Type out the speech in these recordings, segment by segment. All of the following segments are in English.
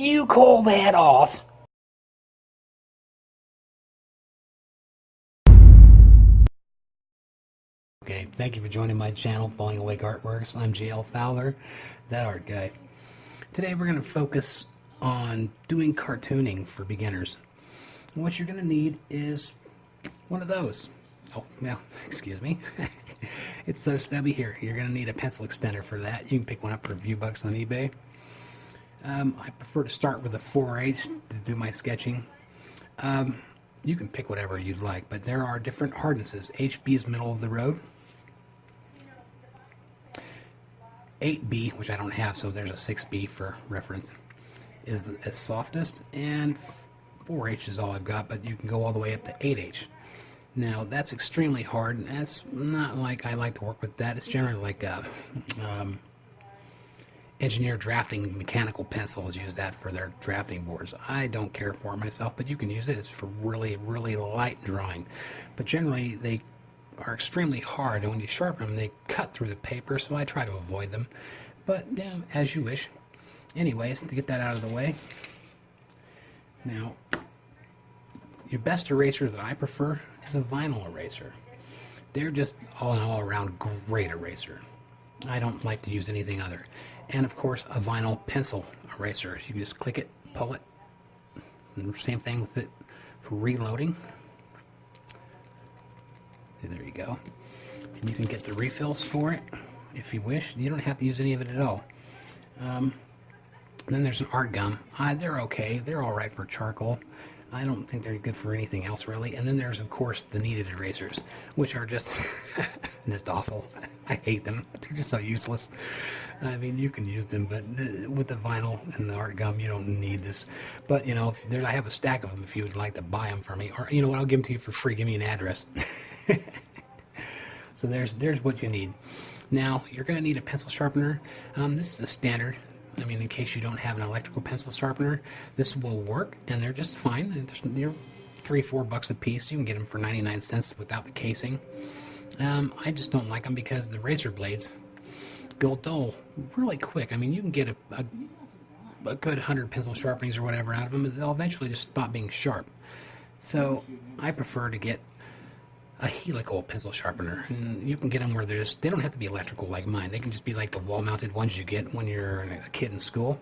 You call that off? Okay, thank you for joining my channel, Fallingawakeartworks. I'm j.l.fowler, that art guy. Today we're going to focus on doing cartooning for beginners. And what you're going to need is one of those. Oh, well, excuse me. It's so stubby here. You're going to need a pencil extender for that. You can pick one up for a few bucks on eBay. I prefer to start with a 4H to do my sketching. You can pick whatever you'd like, but there are different hardnesses. HB is middle of the road. 8B, which I don't have, so there's a 6B for reference, is the softest, and 4H is all I've got, but you can go all the way up to 8H. Now, that's extremely hard, and that's not like I like to work with that. It's generally like engineer drafting mechanical pencils use that for their drafting boards. I don't care for it myself, but you can use it. It's for really, really light drawing. But generally, they are extremely hard, and when you sharpen them, they cut through the paper, so I try to avoid them. But, yeah, as you wish. Anyways, to get that out of the way, now, your best eraser that I prefer is a vinyl eraser. They're just all around great eraser. I don't like to use anything other. And of course, a vinyl pencil eraser. You can just click it, pull it. And same thing with it for reloading. There you go. And you can get the refills for it if you wish. You don't have to use any of it at all. Then there's an art gum. They're okay. They're all right for charcoal. I don't think they're good for anything else really. And then there's of course the kneaded erasers, which are just just awful. I hate them. They're just so useless. I mean, you can use them, but with the vinyl and the art gum, you don't need this. But you know, I have a stack of them if you would like to buy them for me, or you know what, I'll give them to you for free. Give me an address. So there's what you need. Now you're going to need a pencil sharpener. This is a standard. I mean, in case you don't have an electrical pencil sharpener, this will work, and they're just fine. They're $3-4 a piece. You can get them for 99 cents without the casing. I just don't like them because the razor blades go dull really quick. I mean, you can get a good 100 pencil sharpenings or whatever out of them, but they'll eventually just stop being sharp. So I prefer to get a helical pencil sharpener, and you can get them where they don't have to be electrical like mine. They can just be like the wall-mounted ones you get when you're a kid in school,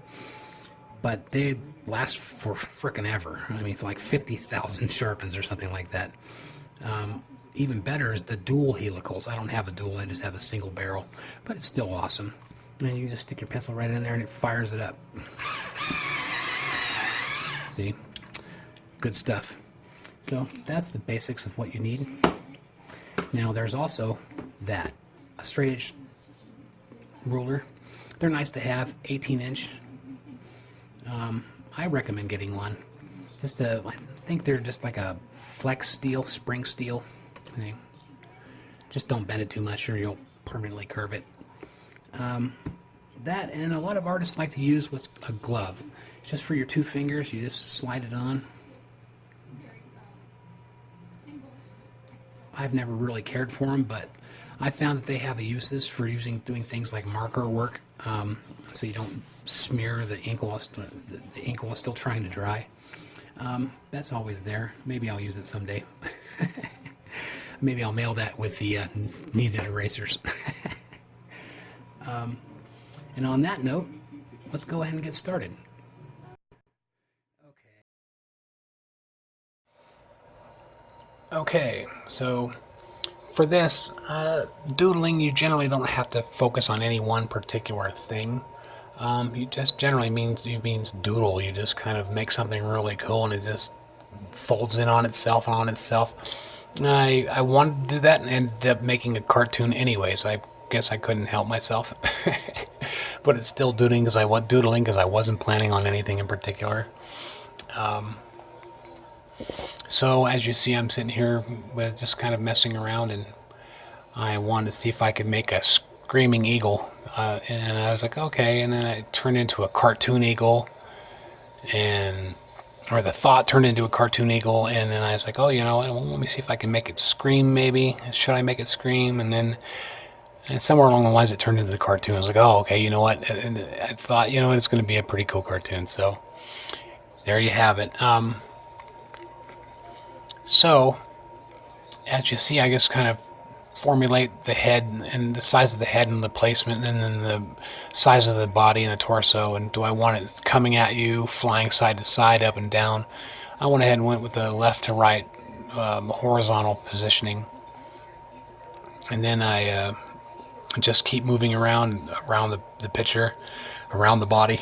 but they last for frickin' ever. I mean, for like 50,000 sharpens or something like that. Even better is the dual helicals. I don't have a dual, I just have a single barrel, but it's still awesome. And you just stick your pencil right in there and it fires it up. See? Good stuff. So that's the basics of what you need. Now there's also a straight edge ruler. They're nice to have, 18-inch. I recommend getting one. I think they're just like a flex steel, spring steel thing. Just don't bend it too much or you'll permanently curve it. That, and a lot of artists like to use what's a glove. It's just for your 2 fingers. You just slide it on. I've never really cared for them, but I found that they have a uses for doing things like marker work, so you don't smear the ink while it's still trying to dry. That's always there. Maybe I'll use it someday. Maybe I'll mail that with the kneaded erasers. And on that note, let's go ahead and get started. Okay, so for this, doodling, you generally don't have to focus on any one particular thing. You just generally means doodle. You just kind of make something really cool and it just folds in on itself and on itself. I wanted to do that and ended up making a cartoon anyway, so I guess I couldn't help myself. But it's still doodling because I wasn't planning on anything in particular. So as you see, I'm sitting here with just kind of messing around, and I wanted to see if I could make a screaming eagle, and I was like, okay, and then it turned into a cartoon eagle, or the thought turned into a cartoon eagle, and then I was like, oh, you know, let me see if I can make it scream, maybe. Should I make it scream? And then somewhere along the lines it turned into the cartoon. I was like, oh, okay, you know what, and I thought, you know what, it's going to be a pretty cool cartoon. So there you have it. So, as you see, I just kind of formulate the head and the size of the head and the placement, and then the size of the body and the torso. And do I want it coming at you, flying side to side, up and down? I went ahead and went with the left to right horizontal positioning. And then I just keep moving around the picture, around the body,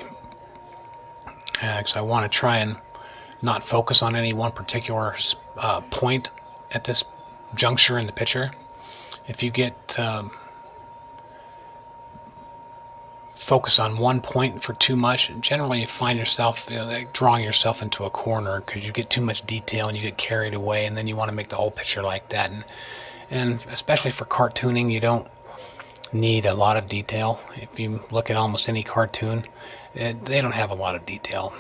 because I want to try and not focus on any one particular point at this juncture in the picture. If you get focus on one point for too much, generally you find yourself like drawing yourself into a corner because you get too much detail and you get carried away, and then you want to make the whole picture like that. And especially for cartooning, you don't need a lot of detail. If you look at almost any cartoon, they don't have a lot of detail.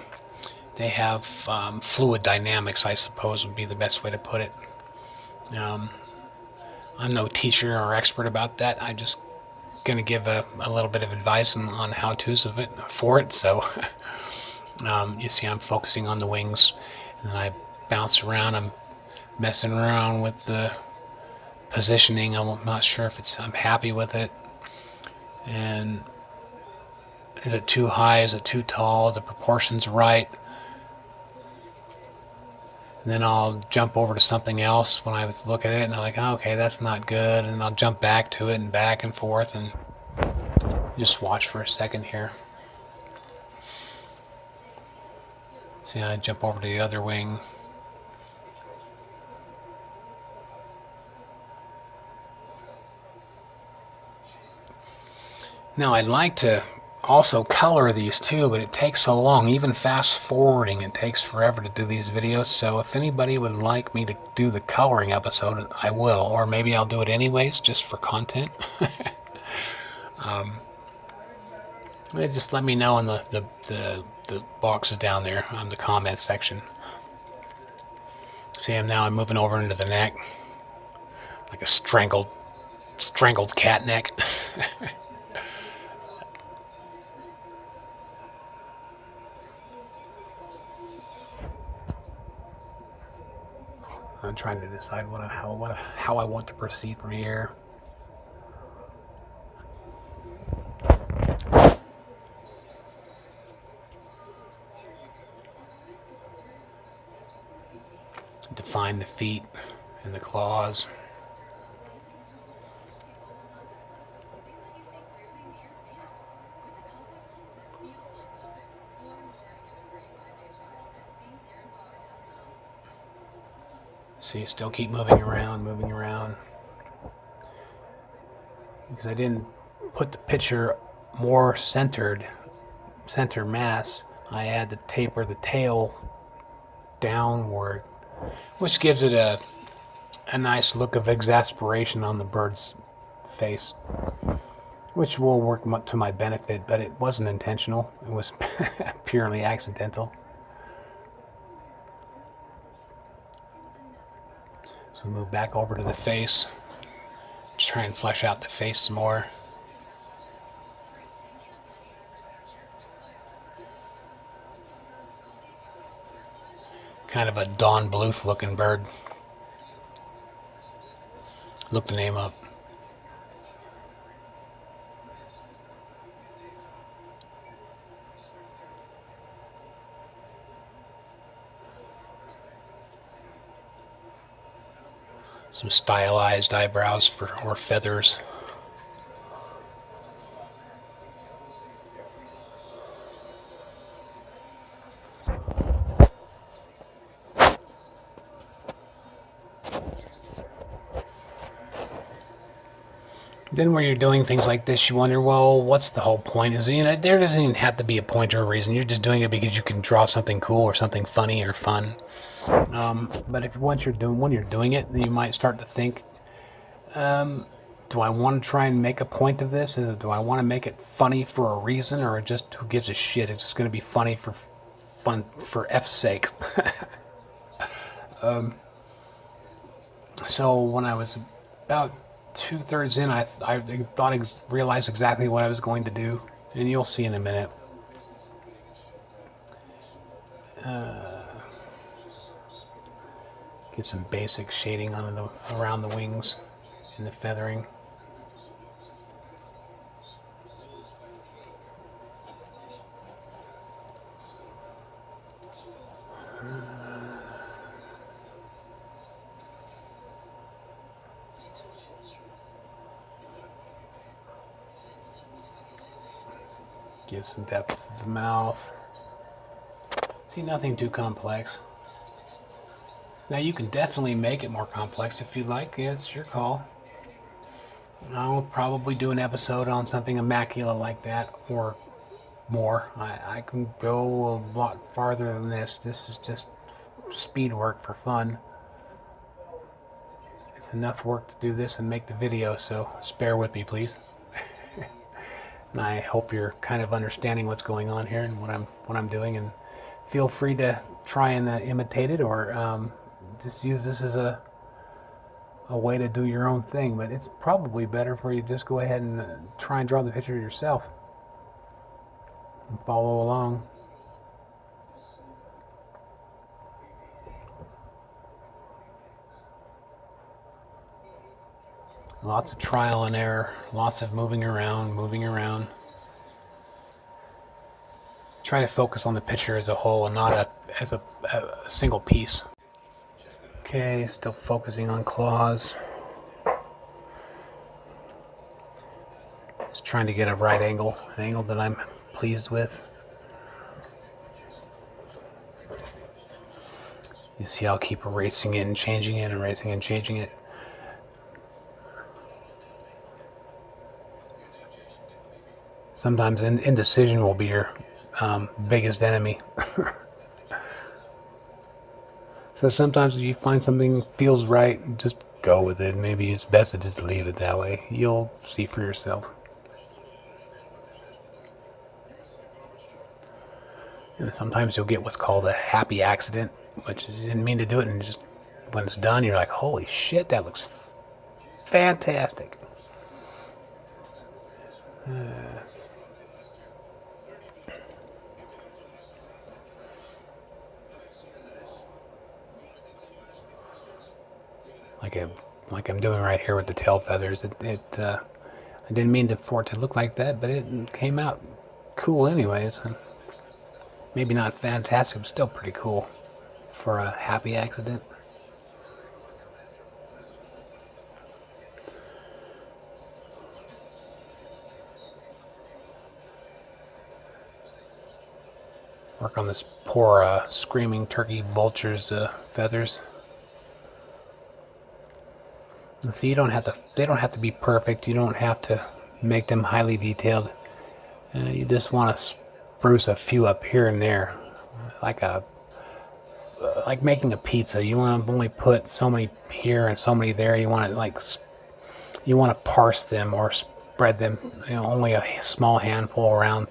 They have fluid dynamics, I suppose would be the best way to put it. I'm no teacher or expert about that. I just going to give a little bit of advice on how-tos of it for it. So you see I'm focusing on the wings, and then I bounce around. I'm messing around with the positioning. I'm not sure if I'm happy with it, and is it too high, is it too tall, the proportions right. And then I'll jump over to something else when I look at it, and I'm like, oh, okay, that's not good, and I'll jump back to it and back and forth, and just watch for a second here. See, I jump over to the other wing. Now I'd like to also color these too, but it takes so long. Even fast forwarding, it takes forever to do these videos. So if anybody would like me to do the coloring episode, I will, or maybe I'll do it anyways just for content. Just let me know in the boxes down there on the comments section. See, I'm moving over into the neck like a strangled cat neck. I'm trying to decide how I want to proceed from here. Define the feet and the claws. See, still keep moving around, because I didn't put the picture more center mass. I had to taper the tail downward, which gives it a nice look of exasperation on the bird's face, which will work to my benefit, but it wasn't intentional. It was purely accidental. So move back over to the face. Just try and flesh out the face some more. Kind of a Don Bluth looking bird. Look the name up. Some stylized eyebrows or feathers. Then when you're doing things like this, you wonder, well, what's the whole point? There doesn't even have to be a point or a reason. You're just doing it because you can draw something cool or something funny or fun. But when you're doing it, you might start to think, do I want to try and make a point of this? Do I want to make it funny for a reason, or just who gives a shit? It's just going to be funny for fun, for F's sake. So when I was about 2/3 in, I realized exactly what I was going to do, and you'll see in a minute. Get some basic shading on around the wings and the feathering. Give some depth to the mouth. See, nothing too complex. Now you can definitely make it more complex if you like. Yeah, it's your call. I'll probably do an episode on something immaculate like that, or more. I can go a lot farther than this. This is just speed work for fun. It's enough work to do this and make the video, so spare with me, please. And I hope you're kind of understanding what's going on here and what I'm doing, and feel free to try and imitate it, or just use this as a way to do your own thing. But it's probably better for you to just go ahead and try and draw the picture yourself and follow along. Lots of trial and error, lots of moving around. Try to focus on the picture as a whole and not as a single piece. Okay, still focusing on claws. Just trying to get a right angle, an angle that I'm pleased with. You see, I'll keep erasing it and changing it, erasing and changing it. Sometimes indecision will be your biggest enemy. So sometimes if you find something feels right, just go with it. Maybe it's best to just leave it that way. You'll see for yourself. And sometimes you'll get what's called a happy accident, which you didn't mean to do it, and just when it's done, you're like, holy shit, that looks fantastic. Like I'm doing right here with the tail feathers. I didn't mean for it to look like that, but it came out cool anyways. Maybe not fantastic, but still pretty cool for a happy accident. Work on this poor screaming turkey vulture's feathers. And see, they don't have to be perfect. You don't have to make them highly detailed. You just want to spruce a few up here and there, like making a pizza. You want to only put so many here and so many there. You want to parse them or spread them. Only a small handful around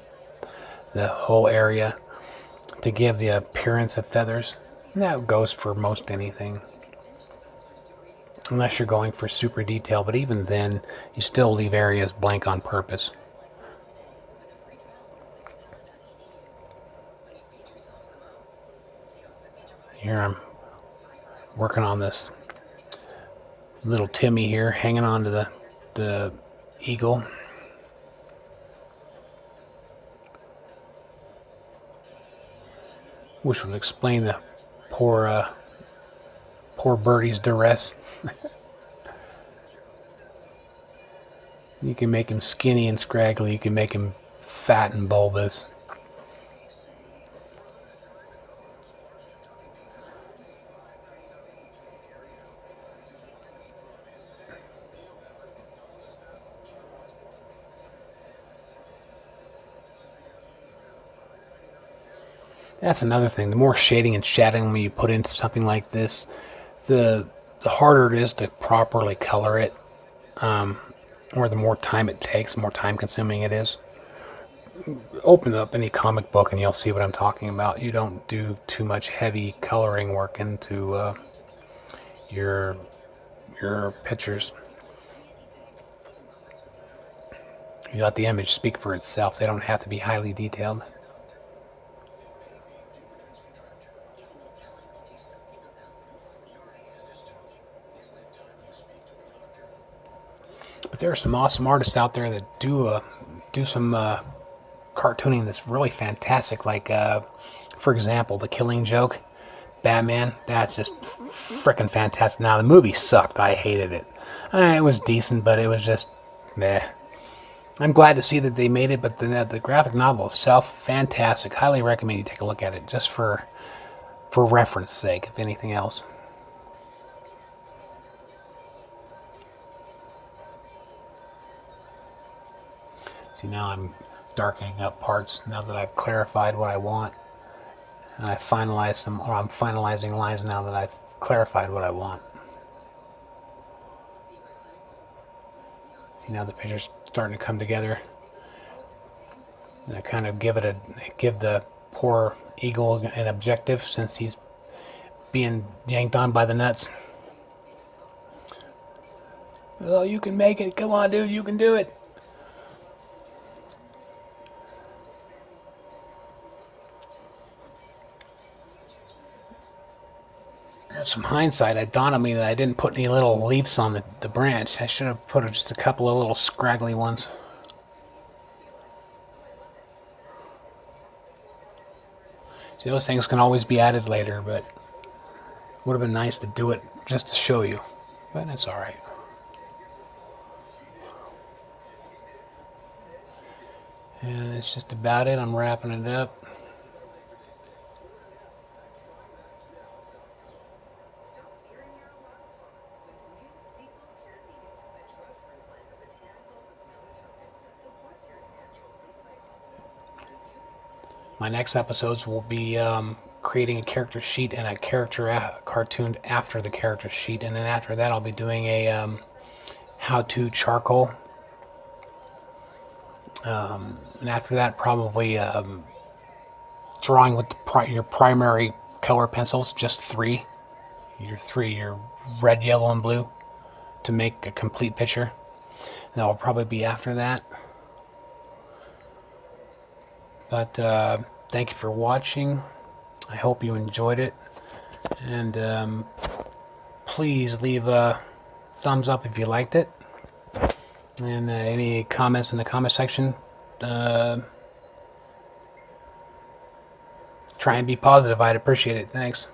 the whole area to give the appearance of feathers. And that goes for most anything, unless you're going for super detail. But even then, you still leave areas blank on purpose. Here I'm working on this little Timmy here, hanging on to the eagle. Which would explain the poor birdie's duress. You can make him skinny and scraggly. You can make him fat and bulbous. That's another thing. The more shading and shadowing you put into something like this, the harder it is to properly color it, or the more time it takes, the more time consuming it is. Open up any comic book and you'll see what I'm talking about. You don't do too much heavy coloring work into your pictures. You let the image speak for itself. They don't have to be highly detailed. But there are some awesome artists out there that do some cartooning that's really fantastic. Like, for example, The Killing Joke, Batman. That's just freaking fantastic. Now, the movie sucked. I hated it. It was decent, but it was just meh. I'm glad to see that they made it, but the graphic novel itself, fantastic. Highly recommend you take a look at it, just for reference sake, if anything else. See, now I'm darkening up parts now that I've clarified what I want. And I finalized them, or I'm finalizing lines now that I've clarified what I want. See, now the picture's starting to come together. And I kind of give the poor eagle an objective since he's being yanked on by the nuts. Oh, you can make it. Come on, dude, you can do it. Some hindsight, it dawned on me that I didn't put any little leaves on the branch. I should have put just a couple of little scraggly ones. See, those things can always be added later, but it would have been nice to do it just to show you. But that's alright. And that's just about it. I'm wrapping it up. My next episodes will be creating a character sheet and a character cartooned after the character sheet, and then after that I'll be doing a how-to charcoal. And after that, probably drawing with your primary color pencils, just three, your red, yellow, and blue, to make a complete picture. And that will probably be after that. But thank you for watching. I hope you enjoyed it. And please leave a thumbs up if you liked it. And any comments in the comment section. Try and be positive. I'd appreciate it. Thanks.